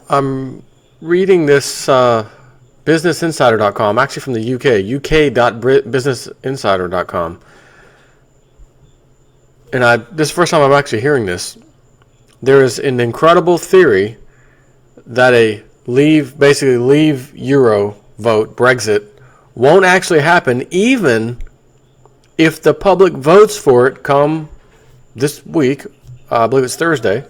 I'm reading this businessinsider.com, actually from the UK, uk.businessinsider.com. And this is the first time I'm actually hearing this. There is an incredible theory that a basically leave Euro vote, Brexit, won't actually happen even if the public votes for it come this week. I believe it's Thursday.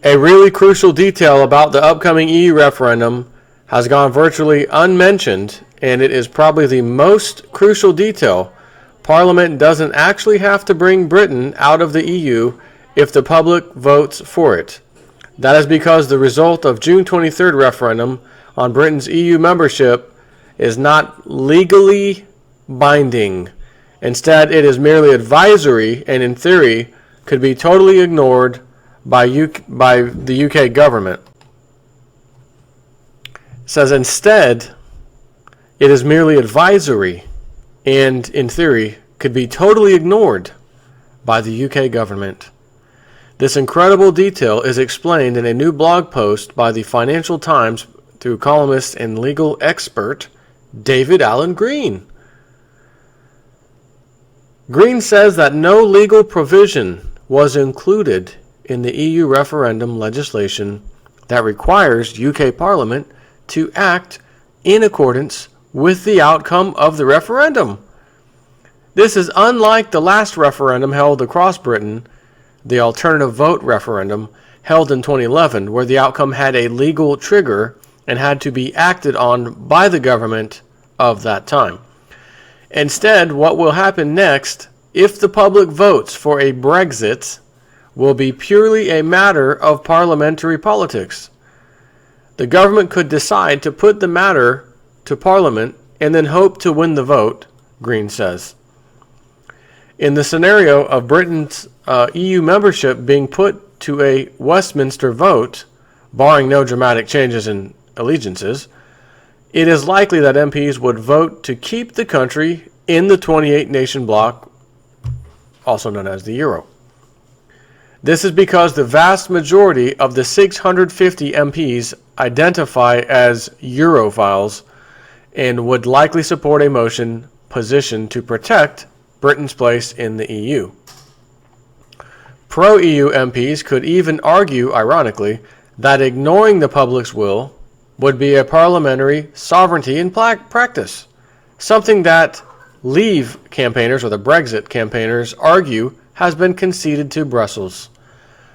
A really crucial detail about the upcoming EU referendum has gone virtually unmentioned, and it is probably the most crucial detail. Parliament doesn't actually have to bring Britain out of the EU if the public votes for it. That is because the result of June 23rd referendum on Britain's EU membership is not legally binding. Instead, it is merely advisory and, in theory, could be totally ignored by the UK government. It says instead, it is merely advisory and, in theory, could be totally ignored by the UK government. This incredible detail is explained in a new blog post by the Financial Times through columnist and legal expert David Alan Green. Green says that no legal provision was included in the EU referendum legislation that requires UK Parliament to act in accordance with the outcome of the referendum. This is unlike the last referendum held across Britain, the alternative vote referendum held in 2011, where the outcome had a legal trigger and had to be acted on by the government of that time. Instead, what will happen next, if the public votes for a Brexit, will be purely a matter of parliamentary politics. The government could decide to put the matter to Parliament and then hope to win the vote, Green says. In the scenario of Britain's EU membership being put to a Westminster vote, barring no dramatic changes in allegiances, it is likely that MPs would vote to keep the country in the 28-nation bloc, also known as the Euro. This is because the vast majority of the 650 MPs identify as Europhiles and would likely support a motion positioned to protect Britain's place in the EU. Pro-EU MPs could even argue, ironically, that ignoring the public's will would be a parliamentary sovereignty in practice, something that Leave campaigners, or the Brexit campaigners, argue has been conceded to Brussels.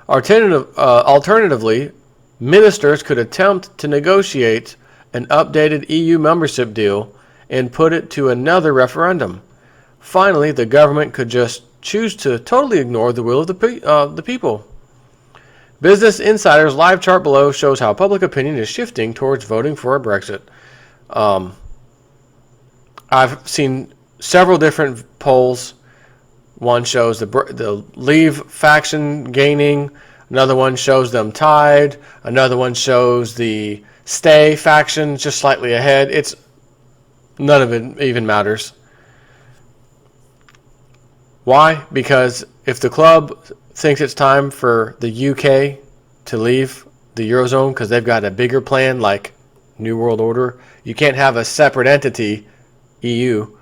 Alternatively, ministers could attempt to negotiate an updated EU membership deal and put it to another referendum. Finally, the government could just choose to totally ignore the will of the people. Business Insider's live chart below shows how public opinion is shifting towards voting for a Brexit. I've seen several different polls. One shows the Leave faction gaining. Another one shows them tied. Another one shows the Stay faction just slightly ahead. None of it even matters. Why? Because if the club thinks it's time for the UK to leave the Eurozone because they've got a bigger plan like New World Order, you can't have a separate entity, EU,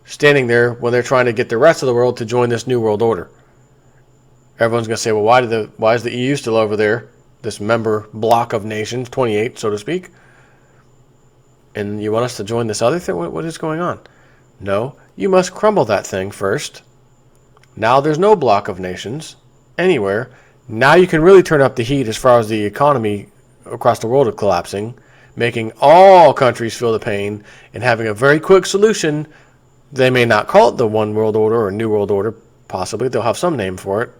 standing there when they're trying to get the rest of the world to join this New World Order. Everyone's going to say, well, why is the EU still over there, this member block of nations, 28, so to speak, and you want us to join this other thing? What is going on? No, you must crumble that thing first. Now there's no block of nations anywhere. Now you can really turn up the heat as far as the economy across the world is collapsing, making all countries feel the pain and having a very quick solution. They may not call it the One World Order or New World Order, possibly. They'll have some name for it.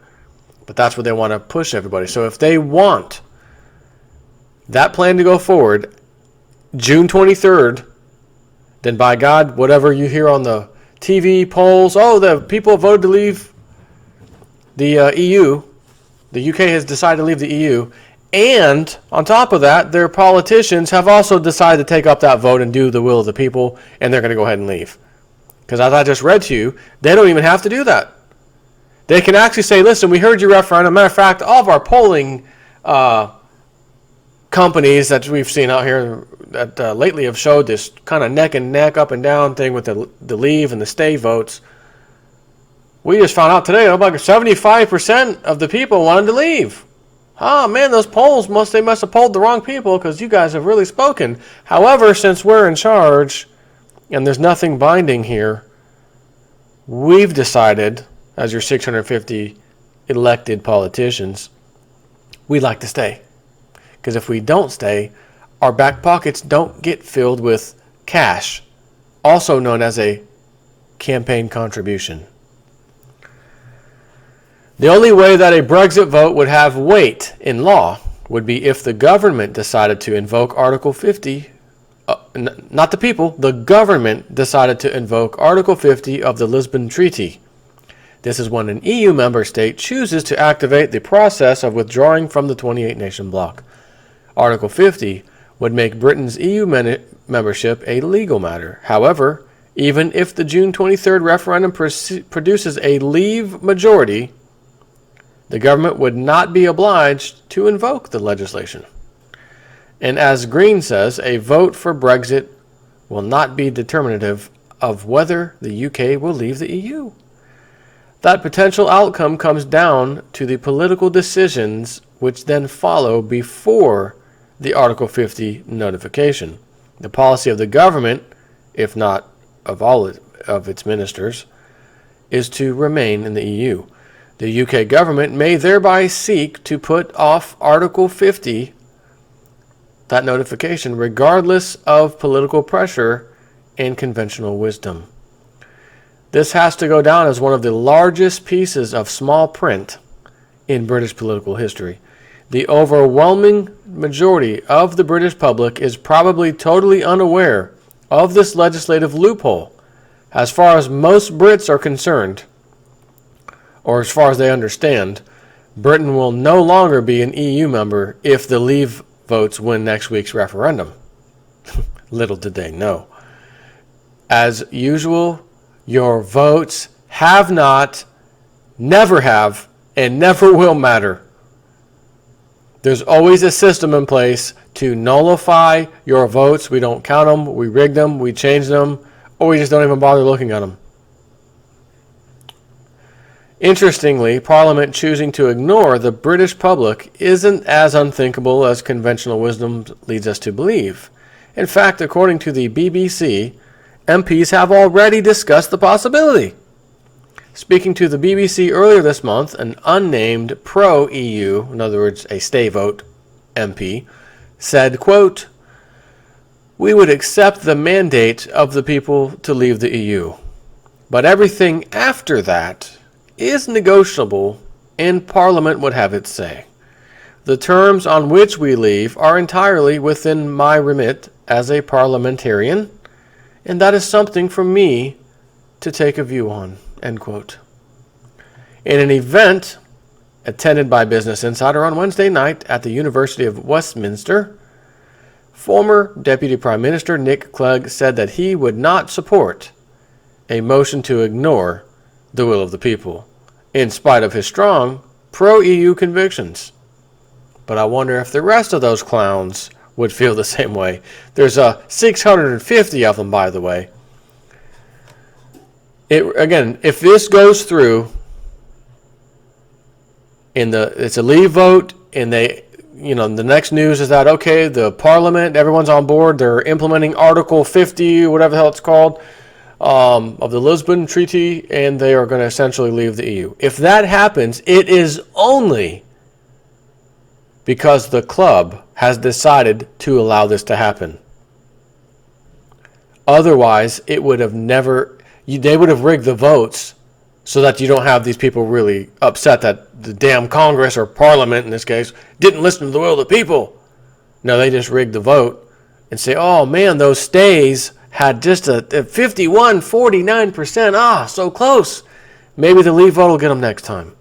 But that's what they want to push everybody. So if they want that plan to go forward, June 23rd, then by God, whatever you hear on the TV polls, the people voted to leave the EU. The UK has decided to leave the EU. And on top of that, their politicians have also decided to take up that vote and do the will of the people, and they're going to go ahead and leave. Because as I just read to you, they don't even have to do that. They can actually say, listen, we heard your referendum. Matter of fact, all of our polling companies that we've seen out here that lately have showed this kind of neck and neck, up and down thing with the leave and the stay votes. We just found out today about 75% of the people wanted to leave. Oh man, those polls must have polled the wrong people, because you guys have really spoken. However, since we're in charge and there's nothing binding here, we've decided, as your 650 elected politicians, we'd like to stay. Because if we don't stay, our back pockets don't get filled with cash, also known as a campaign contribution. The only way that a Brexit vote would have weight in law would be if the government decided to invoke Article 50, not the people, the government decided to invoke Article 50 of the Lisbon Treaty. This is when an EU member state chooses to activate the process of withdrawing from the 28-nation bloc. Article 50 would make Britain's EU membership a legal matter. However, even if the June 23rd referendum produces a leave majority, the government would not be obliged to invoke the legislation. And as Green says, a vote for Brexit will not be determinative of whether the UK will leave the EU. That potential outcome comes down to the political decisions which then follow before the Article 50 notification. The policy of the government, if not of all of its ministers, is to remain in the EU. The UK government may thereby seek to put off Article 50, that notification, regardless of political pressure and conventional wisdom. This has to go down as one of the largest pieces of small print in British political history. The overwhelming majority of the British public is probably totally unaware of this legislative loophole. As far as most Brits are concerned, or as far as they understand, Britain will no longer be an EU member if the leave votes win next week's referendum. Little did they know. As usual, your votes have not, never have, and never will matter. There's always a system in place to nullify your votes. We don't count them, we rig them, we change them, or we just don't even bother looking at them. Interestingly, Parliament choosing to ignore the British public isn't as unthinkable as conventional wisdom leads us to believe. In fact, according to the BBC, MPs have already discussed the possibility. Speaking to the BBC earlier this month, an unnamed pro-EU, in other words, a stay vote MP, said, quote, "We would accept the mandate of the people to leave the EU, but everything after that is negotiable, and Parliament would have its say. The terms on which we leave are entirely within my remit as a parliamentarian, and that is something for me to take a view on." End quote. In an event attended by Business Insider on Wednesday night at the University of Westminster, former Deputy Prime Minister Nick Clegg said that he would not support a motion to ignore the will of the people, in spite of his strong pro-EU convictions. But I wonder if the rest of those clowns would feel the same way. There's 650 of them, by the way. Again, if this goes through, it's a leave vote, and the next news is that, okay, the Parliament, everyone's on board, they're implementing Article 50, whatever the hell it's called, of the Lisbon Treaty, and they are going to essentially leave the EU. If that happens, it is only because the club has decided to allow this to happen. Otherwise, it would have never, they would have rigged the votes so that you don't have these people really upset that the damn Congress, or Parliament in this case, didn't listen to the will of the people. No, they just rigged the vote and say, oh man, those stays had just a 51-49%. So close. Maybe the leave vote will get them next time.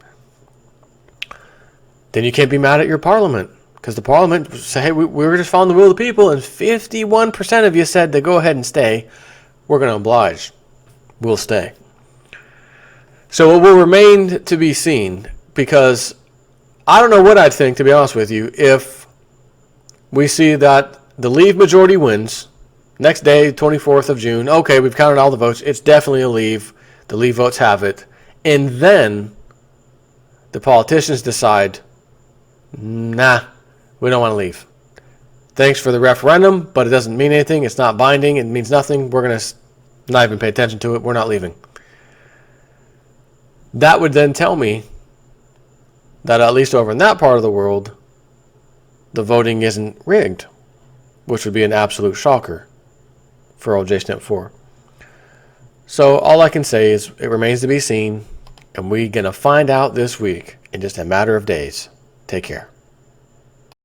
Then you can't be mad at your Parliament, because the Parliament say, hey, we were just following the will of the people, and 51% of you said to go ahead and stay. We're going to oblige. We'll stay. So it will remain to be seen, because I don't know what I'd think, to be honest with you, if we see that the Leave majority wins. Next day, 24th of June, okay, we've counted all the votes. It's definitely a Leave. The Leave votes have it. And then the politicians decide, nah, we don't want to leave. Thanks for the referendum, but it doesn't mean anything. It's not binding. It means nothing. We're going to not even pay attention to it. We're not leaving. That would then tell me that at least over in that part of the world, the voting isn't rigged, which would be an absolute shocker for old JSNP 4. So all I can say is it remains to be seen, and we're going to find out this week in just a matter of days. Take care.